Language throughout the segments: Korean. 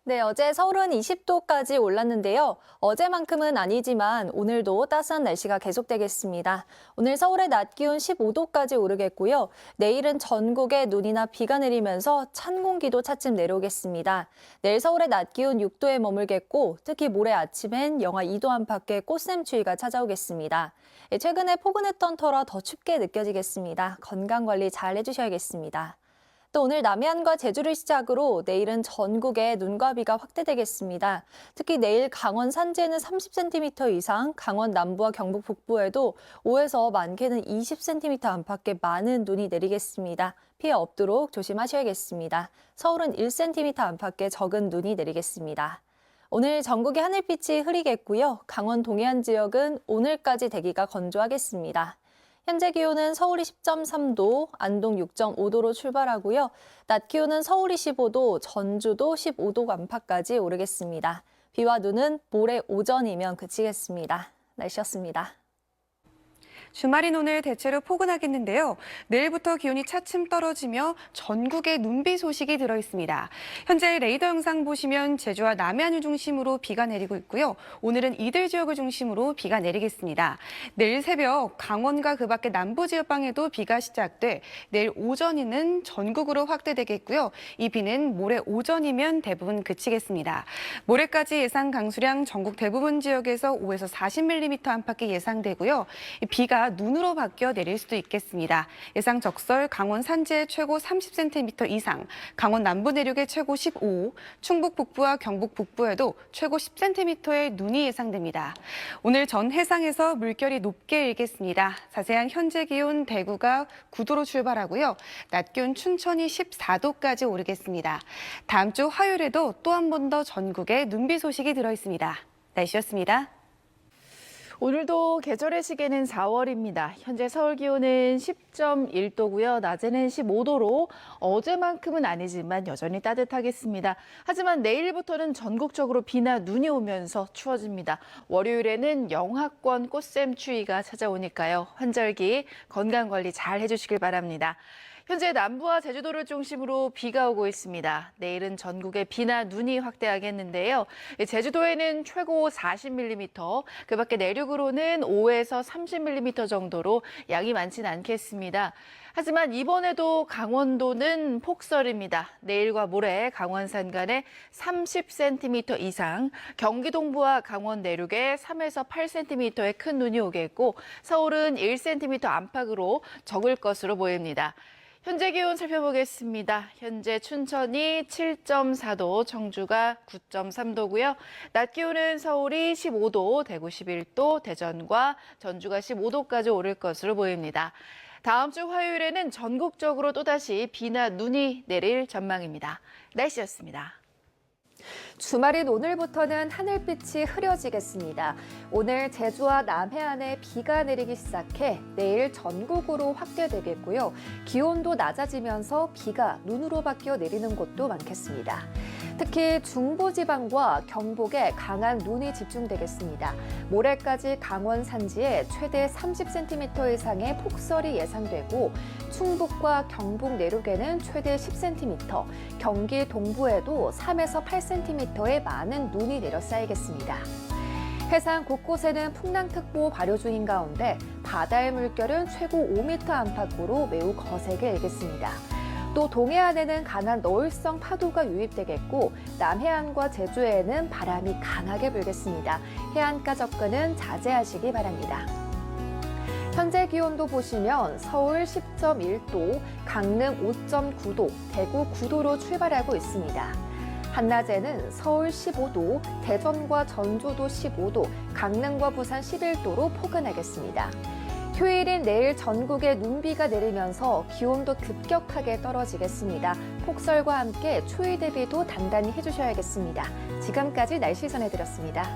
네, 어제 서울은 20도까지 올랐는데요. 어제만큼은 아니지만 오늘도 따스한 날씨가 계속되겠습니다. 오늘 서울의 낮 기온 15도까지 오르겠고요. 내일은 전국에 눈이나 비가 내리면서 찬 공기도 차츰 내려오겠습니다. 내일 서울의 낮 기온 6도에 머물겠고 특히 모레 아침엔 영하 2도 안팎의 꽃샘추위가 찾아오겠습니다. 최근에 포근했던 터라 더 춥게 느껴지겠습니다. 건강관리 잘 해주셔야겠습니다. 또 오늘 남해안과 제주를 시작으로 내일은 전국에 눈과 비가 확대되겠습니다. 특히 내일 강원 산지에는 30cm 이상, 강원 남부와 경북 북부에도 5에서 많게는 20cm 안팎의 많은 눈이 내리겠습니다. 피해 없도록 조심하셔야겠습니다. 서울은 1cm 안팎의 적은 눈이 내리겠습니다. 오늘 전국의 하늘빛이 흐리겠고요. 강원 동해안 지역은 오늘까지 대기가 건조하겠습니다. 현재 기온은 서울이 10.3도, 안동 6.5도로 출발하고요. 낮 기온은 서울이 15도, 전주도 15도 안팎까지 오르겠습니다. 비와 눈은 모레 오전이면 그치겠습니다. 날씨였습니다. 주말인 오늘 대체로 포근하겠는데요. 내일부터 기온이 차츰 떨어지며 전국에 눈비 소식이 들어있습니다. 현재 레이더 영상 보시면 제주와 남해안을 중심으로 비가 내리고 있고요. 오늘은 이들 지역을 중심으로 비가 내리겠습니다. 내일 새벽 강원과 그 밖의 남부 지역방에도 비가 시작돼 내일 오전에는 전국으로 확대되겠고요. 이 비는 모레 오전이면 대부분 그치겠습니다. 모레까지 예상 강수량 전국 대부분 지역에서 5에서 40mm 안팎이 예상되고요. 비가 눈으로 바뀌어 내릴 수도 있겠습니다. 예상 적설 강원 산지에 최고 30cm 이상, 강원 남부 내륙에 최고 15, 충북 북부와 경북 북부에도 최고 10cm의 눈이 예상됩니다. 오늘 전 해상에서 물결이 높게 일겠습니다. 자세한 현재 기온 대구가 9도로 출발하고요. 낮 기온 춘천이 14도까지 오르겠습니다. 다음 주 화요일에도 또 한 번 더 전국에 눈비 소식이 들어있습니다. 날씨였습니다. 오늘도 계절의 시계는 4월입니다. 현재 서울 기온은 10.1도고요. 낮에는 15도로 어제만큼은 아니지만 여전히 따뜻하겠습니다. 하지만 내일부터는 전국적으로 비나 눈이 오면서 추워집니다. 월요일에는 영하권 꽃샘 추위가 찾아오니까요. 환절기 건강관리 잘 해주시길 바랍니다. 현재 남부와 제주도를 중심으로 비가 오고 있습니다. 내일은 전국에 비나 눈이 확대하겠는데요. 제주도에는 최고 40mm, 그 밖에 내륙으로는 5에서 30mm 정도로 양이 많진 않겠습니다. 하지만 이번에도 강원도는 폭설입니다. 내일과 모레 강원 산간에 30cm 이상, 경기 동부와 강원 내륙에 3에서 8cm의 큰 눈이 오겠고 서울은 1cm 안팎으로 적을 것으로 보입니다. 현재 기온 살펴보겠습니다. 현재 춘천이 7.4도, 청주가 9.3도고요. 낮 기온은 서울이 15도, 대구 11도, 대전과 전주가 15도까지 오를 것으로 보입니다. 다음 주 화요일에는 전국적으로 또다시 비나 눈이 내릴 전망입니다. 날씨였습니다. 주말인 오늘부터는 하늘빛이 흐려지겠습니다. 오늘 제주와 남해안에 비가 내리기 시작해 내일 전국으로 확대되겠고요. 기온도 낮아지면서 비가 눈으로 바뀌어 내리는 곳도 많겠습니다. 특히 중부지방과 경북에 강한 눈이 집중되겠습니다. 모레까지 강원 산지에 최대 30cm 이상의 폭설이 예상되고 충북과 경북 내륙에는 최대 10cm, 경기 동부에도 3에서 8cm의 많은 눈이 내려 쌓이겠습니다. 해상 곳곳에는 풍랑특보 발효 중인 가운데 바다의 물결은 최고 5m 안팎으로 매우 거세게 일겠습니다. 또 동해안에는 강한 너울성 파도가 유입되겠고 남해안과 제주에는 바람이 강하게 불겠습니다. 해안가 접근은 자제하시기 바랍니다. 현재 기온도 보시면 서울 10.1도, 강릉 5.9도, 대구 9도로 출발하고 있습니다. 한낮에는 서울 15도, 대전과 전주도 15도, 강릉과 부산 11도로 포근하겠습니다. 휴일인 내일 전국에 눈비가 내리면서 기온도 급격하게 떨어지겠습니다. 폭설과 함께 추위 대비도 단단히 해주셔야겠습니다. 지금까지 날씨 전해드렸습니다.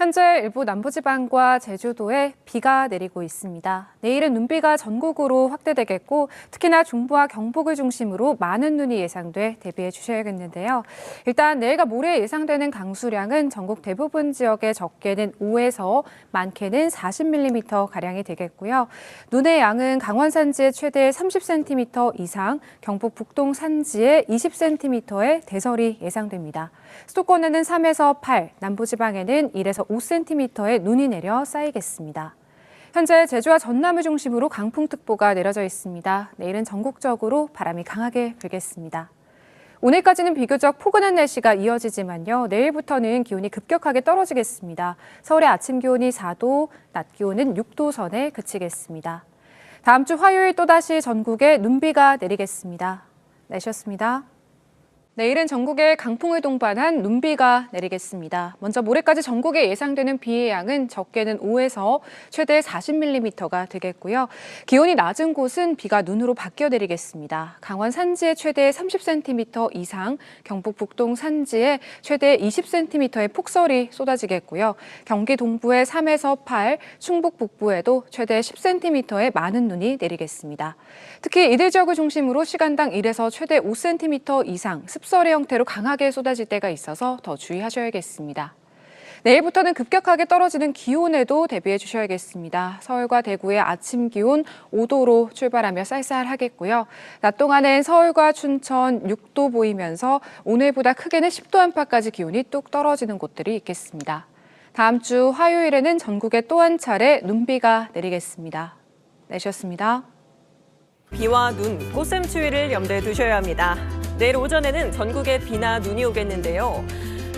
현재 일부 남부지방과 제주도에 비가 내리고 있습니다. 내일은 눈비가 전국으로 확대되겠고 특히나 중부와 경북을 중심으로 많은 눈이 예상돼 대비해 주셔야겠는데요. 일단 내일과 모레 예상되는 강수량은 전국 대부분 지역에 적게는 5에서 많게는 40mm가량이 되겠고요. 눈의 양은 강원 산지에 최대 30cm 이상, 경북 북동 산지에 20cm의 대설이 예상됩니다. 수도권에는 3에서 8, 남부지방에는 1에서 5cm의 눈이 내려 쌓이겠습니다. 현재 제주와 전남을 중심으로 강풍특보가 내려져 있습니다. 내일은 전국적으로 바람이 강하게 불겠습니다. 오늘까지는 비교적 포근한 날씨가 이어지지만요. 내일부터는 기온이 급격하게 떨어지겠습니다. 서울의 아침 기온이 4도, 낮 기온은 6도 선에 그치겠습니다. 다음 주 화요일 또다시 전국에 눈비가 내리겠습니다. 날씨였습니다. 내일은 전국에 강풍을 동반한 눈비가 내리겠습니다. 먼저 모레까지 전국에 예상되는 비의 양은 적게는 5에서 최대 40mm가 되겠고요. 기온이 낮은 곳은 비가 눈으로 바뀌어 내리겠습니다. 강원 산지에 최대 30cm 이상, 경북 북동 산지에 최대 20cm의 폭설이 쏟아지겠고요. 경기 동부에 3에서 8, 충북 북부에도 최대 10cm의 많은 눈이 내리겠습니다. 특히 이들 지역을 중심으로 시간당 1에서 최대 5cm 이상, 습설의 형태로 강하게 쏟아질 때가 있어서 더 주의하셔야겠습니다. 내일부터는 급격하게 떨어지는 기온에도 대비해 주셔야겠습니다. 서울과 대구의 아침 기온 5도로 출발하며 쌀쌀하겠고요. 낮 동안엔 서울과 춘천 6도 보이면서 오늘보다 크게는 10도 안팎까지 기온이 뚝 떨어지는 곳들이 있겠습니다. 다음 주 화요일에는 전국에 또 한 차례 눈비가 내리겠습니다. 날씨였습니다. 비와 눈, 꽃샘추위를 염두에 두셔야 합니다. 내일 오전에는 전국에 비나 눈이 오겠는데요.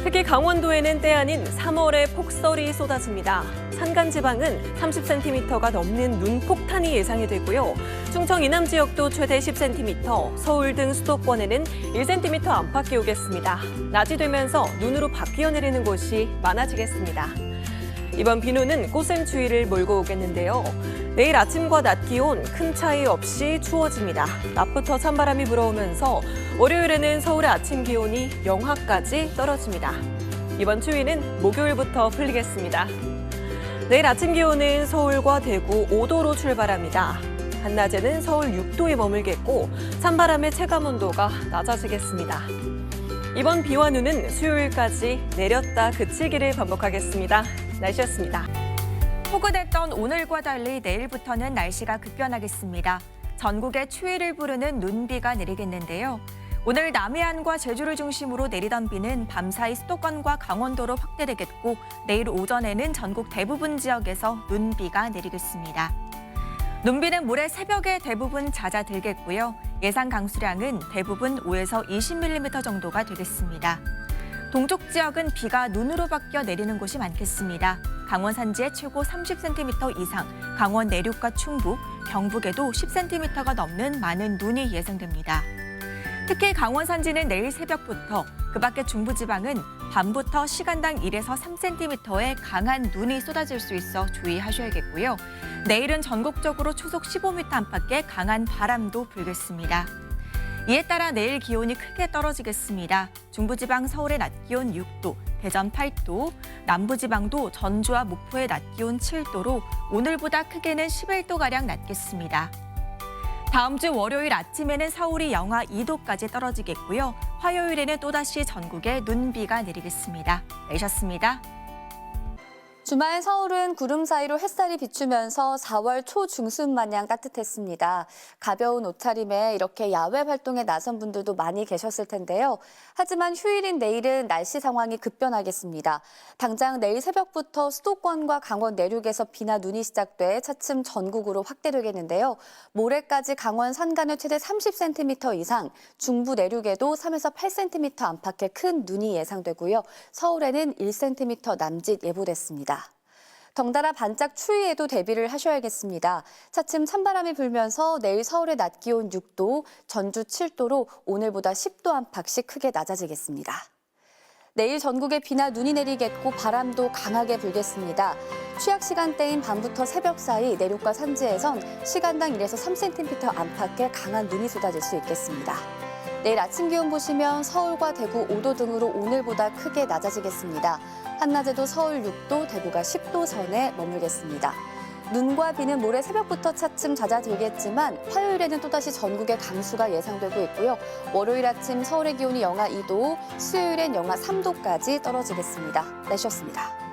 특히 강원도에는 때 아닌 3월에 폭설이 쏟아집니다. 산간지방은 30cm가 넘는 눈폭탄이 예상이 되고요. 충청 이남 지역도 최대 10cm, 서울 등 수도권에는 1cm 안팎이 오겠습니다. 낮이 되면서 눈으로 바뀌어 내리는 곳이 많아지겠습니다. 이번 비누는 꽃샘추위를 몰고 오겠는데요. 내일 아침과 낮 기온 큰 차이 없이 추워집니다. 낮부터 찬바람이 불어오면서 월요일에는 서울의 아침 기온이 영하까지 떨어집니다. 이번 추위는 목요일부터 풀리겠습니다. 내일 아침 기온은 서울과 대구 5도로 출발합니다. 한낮에는 서울 6도에 머물겠고 찬바람의 체감온도가 낮아지겠습니다. 이번 비와 눈은 수요일까지 내렸다 그치기를 반복하겠습니다. 날씨였습니다. 포근했던 오늘과 달리 내일부터는 날씨가 급변하겠습니다. 전국에 추위를 부르는 눈비가 내리겠는데요. 오늘 남해안과 제주를 중심으로 내리던 비는 밤사이 수도권과 강원도로 확대되겠고 내일 오전에는 전국 대부분 지역에서 눈비가 내리겠습니다. 눈비는 모레 새벽에 대부분 잦아들겠고요. 예상 강수량은 대부분 5에서 20mm 정도가 되겠습니다. 동쪽 지역은 비가 눈으로 바뀌어 내리는 곳이 많겠습니다. 강원 산지에 최고 30cm 이상, 강원 내륙과 충북, 경북에도 10cm가 넘는 많은 눈이 예상됩니다. 특히 강원 산지는 내일 새벽부터, 그 밖에 중부지방은 밤부터 시간당 1에서 3cm의 강한 눈이 쏟아질 수 있어 주의하셔야겠고요. 내일은 전국적으로 초속 15m 안팎의 강한 바람도 불겠습니다. 이에 따라 내일 기온이 크게 떨어지겠습니다. 중부지방 서울의 낮 기온 6도, 대전 8도, 남부지방도 전주와 목포의 낮 기온 7도로 오늘보다 크게는 11도가량 낮겠습니다. 다음 주 월요일 아침에는 서울이 영하 2도까지 떨어지겠고요. 화요일에는 또다시 전국에 눈비가 내리겠습니다. 내셨습니다. 주말 서울은 구름 사이로 햇살이 비추면서 4월 초중순 마냥 따뜻했습니다. 가벼운 옷차림에 이렇게 야외 활동에 나선 분들도 많이 계셨을 텐데요. 하지만 휴일인 내일은 날씨 상황이 급변하겠습니다. 당장 내일 새벽부터 수도권과 강원 내륙에서 비나 눈이 시작돼 차츰 전국으로 확대되겠는데요. 모레까지 강원 산간에 최대 30cm 이상, 중부 내륙에도 3에서 8cm 안팎의 큰 눈이 예상되고요. 서울에는 1cm 남짓 예보됐습니다. 덩달아 반짝 추위에도 대비를 하셔야겠습니다. 차츰 찬바람이 불면서 내일 서울의 낮 기온 6도, 전주 7도로 오늘보다 10도 안팎씩 크게 낮아지겠습니다. 내일 전국에 비나 눈이 내리겠고 바람도 강하게 불겠습니다. 취약 시간대인 밤부터 새벽 사이 내륙과 산지에선 시간당 1에서 3cm 안팎의 강한 눈이 쏟아질 수 있겠습니다. 내일 아침 기온 보시면 서울과 대구 5도 등으로 오늘보다 크게 낮아지겠습니다. 한낮에도 서울 6도, 대구가 10도 선에 머물겠습니다. 눈과 비는 모레 새벽부터 차츰 잦아들겠지만 화요일에는 또다시 전국에 강수가 예상되고 있고요. 월요일 아침 서울의 기온이 영하 2도, 수요일엔 영하 3도까지 떨어지겠습니다. 날씨였습니다.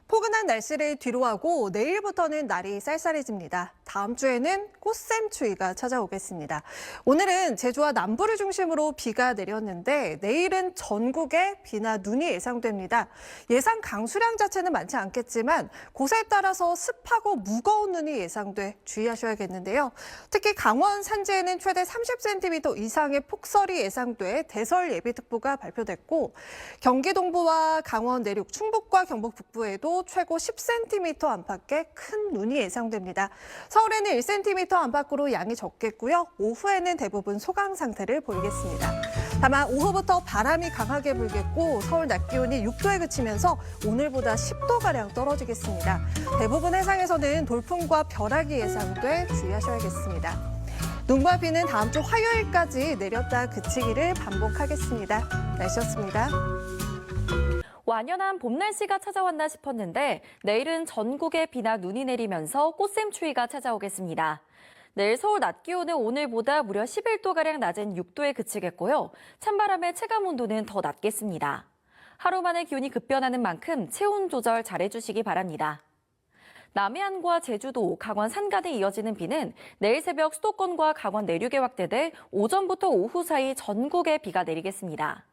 포근한 날씨를 뒤로하고 내일부터는 날이 쌀쌀해집니다. 다음 주에는 꽃샘추위가 찾아오겠습니다. 오늘은 제주와 남부를 중심으로 비가 내렸는데 내일은 전국에 비나 눈이 예상됩니다. 예상 강수량 자체는 많지 않겠지만 곳에 따라서 습하고 무거운 눈이 예상돼 주의하셔야겠는데요. 특히 강원 산지에는 최대 30cm 이상의 폭설이 예상돼 대설 예비특보가 발표됐고 경기 동부와 강원 내륙, 충북과 경북 북부에도 최고 10cm 안팎의 큰 눈이 예상됩니다. 서울에는 1cm 안팎으로 양이 적겠고요. 오후에는 대부분 소강 상태를 보이겠습니다. 다만 오후부터 바람이 강하게 불겠고 서울 낮 기온이 6도에 그치면서 오늘보다 10도가량 떨어지겠습니다. 대부분 해상에서는 돌풍과 벼락이 예상돼 주의하셔야겠습니다. 눈과 비는 다음 주 화요일까지 내렸다 그치기를 반복하겠습니다. 날씨였습니다. 완연한 봄 날씨가 찾아왔나 싶었는데 내일은 전국에 비나 눈이 내리면서 꽃샘추위가 찾아오겠습니다. 내일 서울 낮 기온은 오늘보다 무려 11도가량 낮은 6도에 그치겠고요. 찬바람의 체감온도는 더 낮겠습니다. 하루 만에 기온이 급변하는 만큼 체온 조절 잘해주시기 바랍니다. 남해안과 제주도, 강원 산간에 이어지는 비는 내일 새벽 수도권과 강원 내륙에 확대돼 오전부터 오후 사이 전국에 비가 내리겠습니다.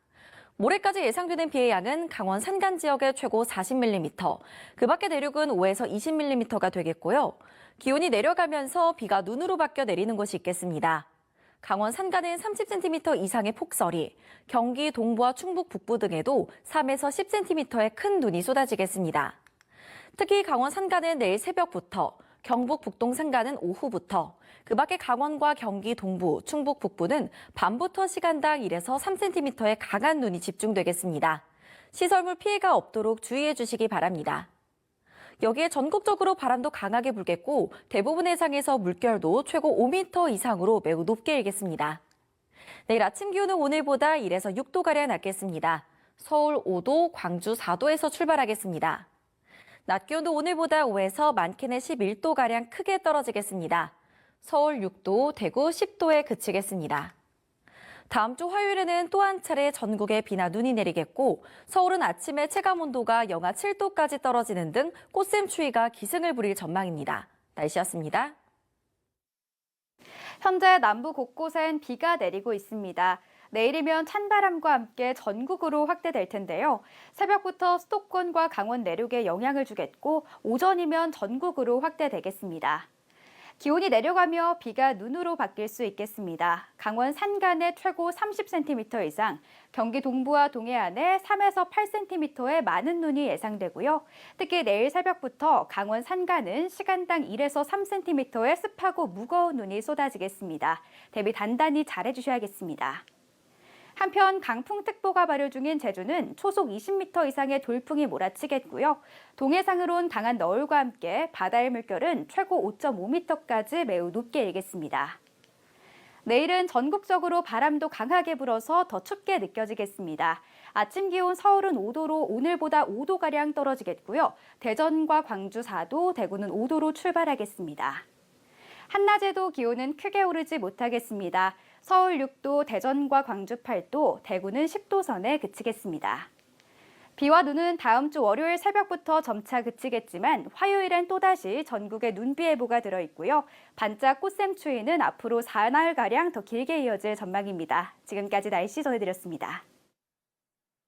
모레까지 예상되는 비의 양은 강원 산간 지역에 최고 40mm, 그 밖의 내륙은 5에서 20mm가 되겠고요. 기온이 내려가면서 비가 눈으로 바뀌어 내리는 곳이 있겠습니다. 강원 산간은 30cm 이상의 폭설이, 경기 동부와 충북 북부 등에도 3에서 10cm의 큰 눈이 쏟아지겠습니다. 특히 강원 산간은 내일 새벽부터, 경북 북동 산간은 오후부터, 그 밖에 강원과 경기 동부, 충북 북부는 밤부터 시간당 1에서 3cm의 강한 눈이 집중되겠습니다. 시설물 피해가 없도록 주의해 주시기 바랍니다. 여기에 전국적으로 바람도 강하게 불겠고 대부분 해상에서 물결도 최고 5m 이상으로 매우 높게 일겠습니다. 내일 아침 기온은 오늘보다 1에서 6도가량 낮겠습니다. 서울 5도, 광주 4도에서 출발하겠습니다. 낮 기온도 오늘보다 5에서 많게는 11도가량 크게 떨어지겠습니다. 서울 6도, 대구 10도에 그치겠습니다. 다음 주 화요일에는 또 한 차례 전국에 비나 눈이 내리겠고 서울은 아침에 체감온도가 영하 7도까지 떨어지는 등 꽃샘추위가 기승을 부릴 전망입니다. 날씨였습니다. 현재 남부 곳곳엔 비가 내리고 있습니다. 내일이면 찬바람과 함께 전국으로 확대될 텐데요. 새벽부터 수도권과 강원 내륙에 영향을 주겠고 오전이면 전국으로 확대되겠습니다. 기온이 내려가며 비가 눈으로 바뀔 수 있겠습니다. 강원 산간에 최고 30cm 이상, 경기 동부와 동해안에 3에서 8cm의 많은 눈이 예상되고요. 특히 내일 새벽부터 강원 산간은 시간당 1에서 3cm의 습하고 무거운 눈이 쏟아지겠습니다. 대비 단단히 잘해주셔야겠습니다. 한편 강풍특보가 발효 중인 제주는 초속 20m 이상의 돌풍이 몰아치겠고요. 동해상으론 강한 너울과 함께 바다의 물결은 최고 5.5m까지 매우 높게 일겠습니다. 내일은 전국적으로 바람도 강하게 불어서 더 춥게 느껴지겠습니다. 아침 기온 서울은 5도로 오늘보다 5도가량 떨어지겠고요. 대전과 광주 4도, 대구는 5도로 출발하겠습니다. 한낮에도 기온은 크게 오르지 못하겠습니다. 서울 6도, 대전과 광주 8도, 대구는 10도 선에 그치겠습니다. 비와 눈은 다음 주 월요일 새벽부터 점차 그치겠지만 화요일엔 또다시 전국에 눈비 예보가 들어있고요. 반짝 꽃샘추위는 앞으로 4날가량 더 길게 이어질 전망입니다. 지금까지 날씨 전해드렸습니다.